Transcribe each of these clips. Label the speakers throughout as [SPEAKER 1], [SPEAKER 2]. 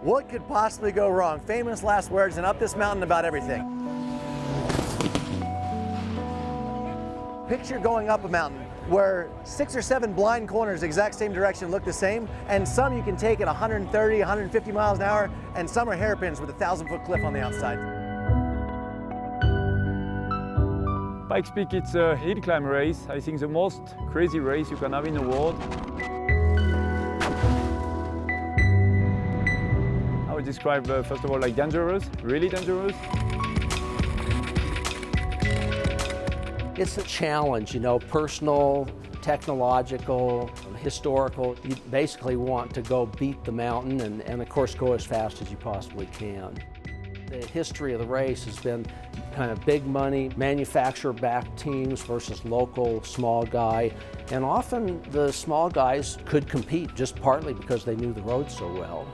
[SPEAKER 1] What could possibly go wrong? Famous last words, and up this mountain about everything. Picture going up a mountain where 6 or 7 blind corners, exact same direction, look the same, and some you can take at 130, 150 miles an hour, and some are hairpins with a 1,000-foot cliff on the outside.
[SPEAKER 2] Pikes Peak, it's a hill climb race. I think the most crazy race you can have in the world. I would describe, first of all, like dangerous, really dangerous.
[SPEAKER 3] It's a challenge, you know, personal, technological, historical. You basically want to go beat the mountain and of course go as fast as you possibly can. The history of the race has been kind of big money, manufacturer-backed teams versus local small guy. And often the small guys could compete just partly because they knew the road so well.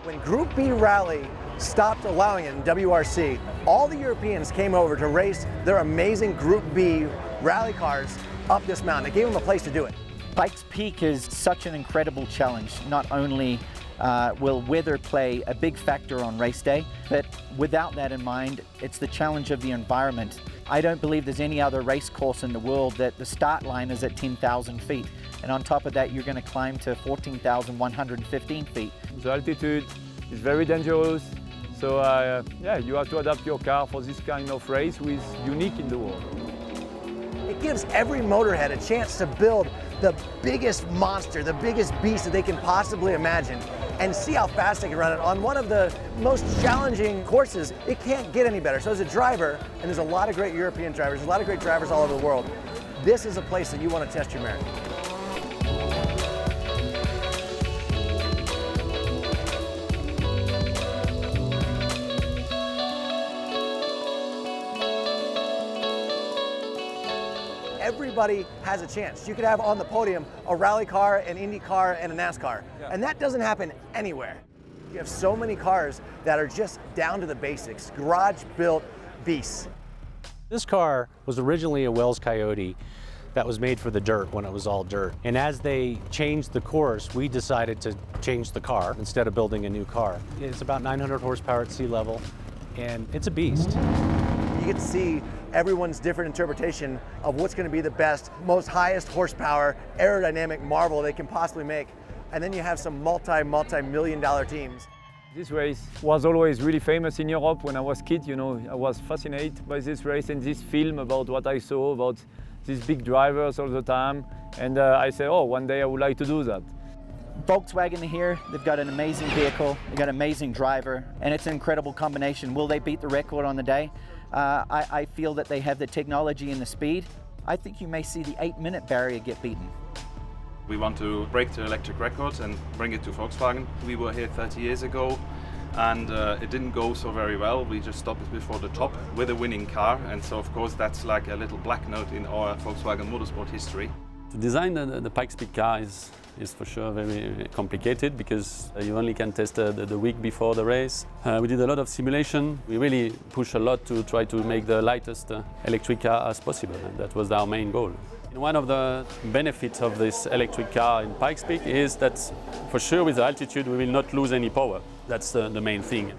[SPEAKER 1] When Group B Rally stopped allowing it in WRC, all the Europeans came over to race their amazing Group B rally cars up this mountain. They gave them a place to do it.
[SPEAKER 4] Pikes Peak is such an incredible challenge. Not only will weather play a big factor on race day, but without that in mind, it's the challenge of the environment. I don't believe there's any other race course in the world that the start line is at 10,000 feet. And on top of that, you're going to climb to 14,115 feet.
[SPEAKER 2] The altitude is very dangerous. So yeah, you have to adapt your car for this kind of race, which is unique in the world.
[SPEAKER 1] It gives every motorhead a chance to build the biggest monster, the biggest beast that they can possibly imagine, and see how fast they can run it on one of the most challenging courses. It can't get any better. So as a driver, and there's a lot of great European drivers, a lot of great drivers all over the world, this is a place that you want to test your merit. Everybody has a chance. You could have on the podium a rally car, an Indy car, and a NASCAR. And that doesn't happen anywhere. You have so many cars that are just down to the basics, garage-built beasts.
[SPEAKER 5] This car was originally a Wells Coyote that was made for the dirt when it was all dirt. And as they changed the course, we decided to change the car instead of building a new car. It's about 900 horsepower at sea level, and it's a beast.
[SPEAKER 1] You get to see everyone's different interpretation of what's going to be the best, most highest horsepower, aerodynamic marvel they can possibly make. And then you have some multi-million dollar teams.
[SPEAKER 2] This race was always really famous in Europe when I was a kid. You know, I was fascinated by this race and this film about what I saw about these big drivers all the time. And I said, oh, one day I would like to do that.
[SPEAKER 4] Volkswagen here, they've got an amazing vehicle, they've got an amazing driver, and it's an incredible combination. Will they beat the record on the day? I feel that they have the technology and the speed. I think you may see the 8-minute barrier get beaten.
[SPEAKER 6] We want to break the electric record and bring it to Volkswagen. We were here 30 years ago and it didn't go so very well. We just stopped before the top with a winning car, and so of course that's like a little black note in our Volkswagen Motorsport history.
[SPEAKER 7] To design the Pikes Peak car is for sure very complicated because you only can test the week before the race. We did a lot of simulation. We really pushed a lot to try to make the lightest electric car as possible, and that was our main goal. And one of the benefits of this electric car in Pikes Peak is that for sure with the altitude we will not lose any power. That's the main thing.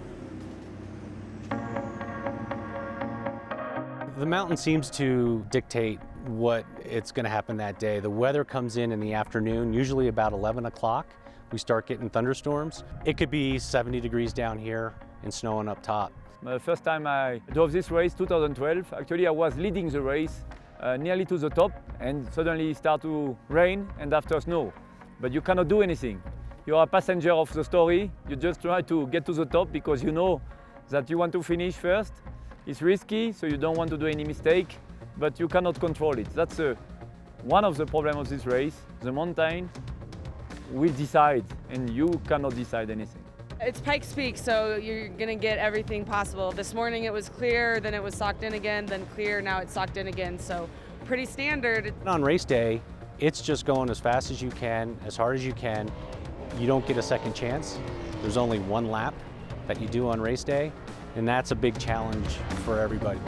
[SPEAKER 5] The mountain seems to dictate what it's going to happen that day. The weather comes in the afternoon, usually about 11 o'clock. We start getting thunderstorms. It could be 70 degrees down here and snowing up top.
[SPEAKER 2] The first time I drove this race, 2012, actually I was leading the race nearly to the top, and suddenly it started to rain and after snow. But you cannot do anything. You are a passenger of the story. You just try to get to the top because you know that you want to finish first. It's risky, so you don't want to do any mistake, but you cannot control it. That's one of the problems of this race. The mountain will decide, and you cannot decide anything.
[SPEAKER 8] It's Pikes Peak, so you're gonna get everything possible. This morning it was clear, then it was socked in again, then clear, now it's socked in again, so pretty standard.
[SPEAKER 5] On race day, it's just going as fast as you can, as hard as you can. You don't get a second chance. There's only one lap that you do on race day, and that's a big challenge for everybody.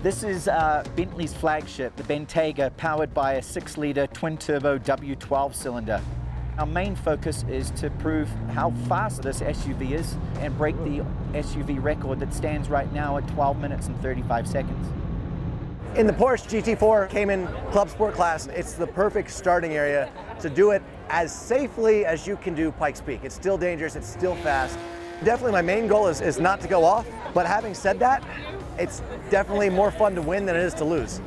[SPEAKER 4] This is Bentley's flagship, the Bentayga, powered by a 6-litre twin-turbo W12 cylinder. Our main focus is to prove how fast this SUV is and break the SUV record that stands right now at 12 minutes and 35 seconds.
[SPEAKER 1] In the Porsche GT4 Cayman Club Sport class, it's the perfect starting area to do it as safely as you can do Pikes Peak. It's still dangerous, it's still fast. Definitely my main goal is not to go off, but having said that, it's definitely more fun to win than it is to lose.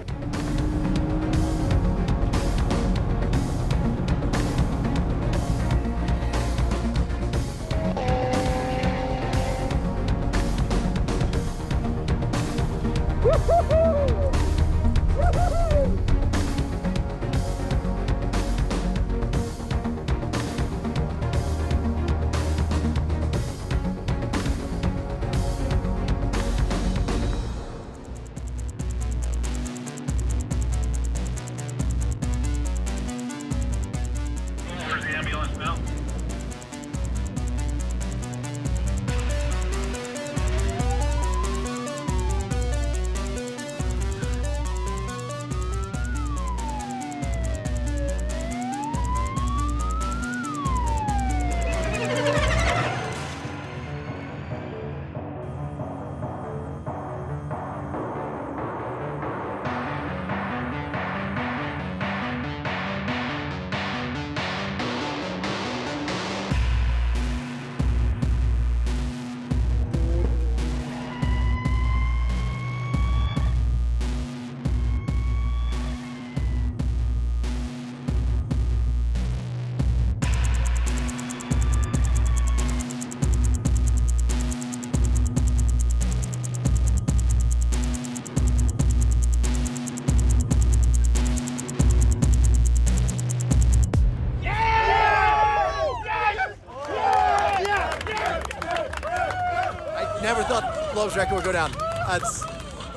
[SPEAKER 9] Never thought Loeb's record would go down. That's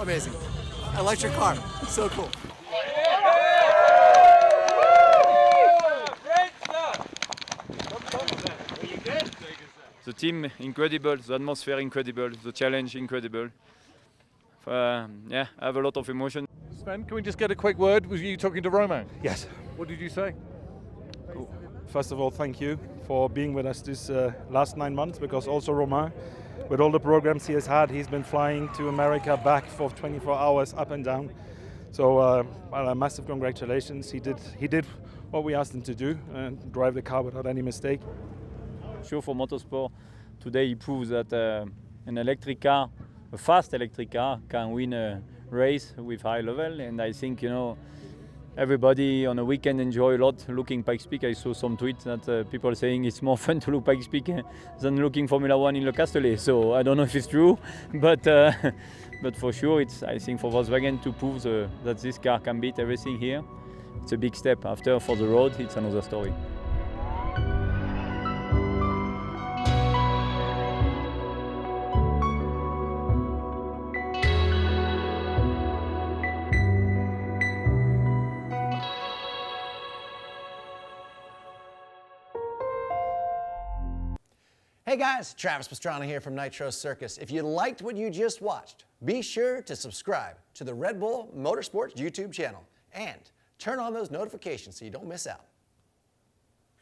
[SPEAKER 9] amazing. Electric car, so cool.
[SPEAKER 2] The team incredible, the atmosphere incredible, the challenge incredible. Yeah, I have a lot of emotion.
[SPEAKER 10] Sven, can we just get a quick word? Was you talking to Romain?
[SPEAKER 11] Yes.
[SPEAKER 10] What did you say?
[SPEAKER 11] Cool. First of all, thank you for being with us this last 9 months, because also Romain, with all the programs he has had, he's been flying to America back for 24 hours up and down. So a massive congratulations. He did what we asked him to do and drive the car without any mistake.
[SPEAKER 2] Sure, for motorsport, today he proves that an electric car, a fast electric car, can win a race with high level. And I think, everybody on a weekend enjoy a lot looking Pikes Peak. I saw some tweets that people saying it's more fun to look Pikes Peak than looking Formula One in Le Castellet. So I don't know if it's true, but for sure, I think for Volkswagen to prove that this car can beat everything here, it's a big step. After, for the road, it's another story.
[SPEAKER 1] Hey guys, Travis Pastrana here from Nitro Circus. If you liked what you just watched, be sure to subscribe to the Red Bull Motorsports YouTube channel and turn on those notifications so you don't miss out.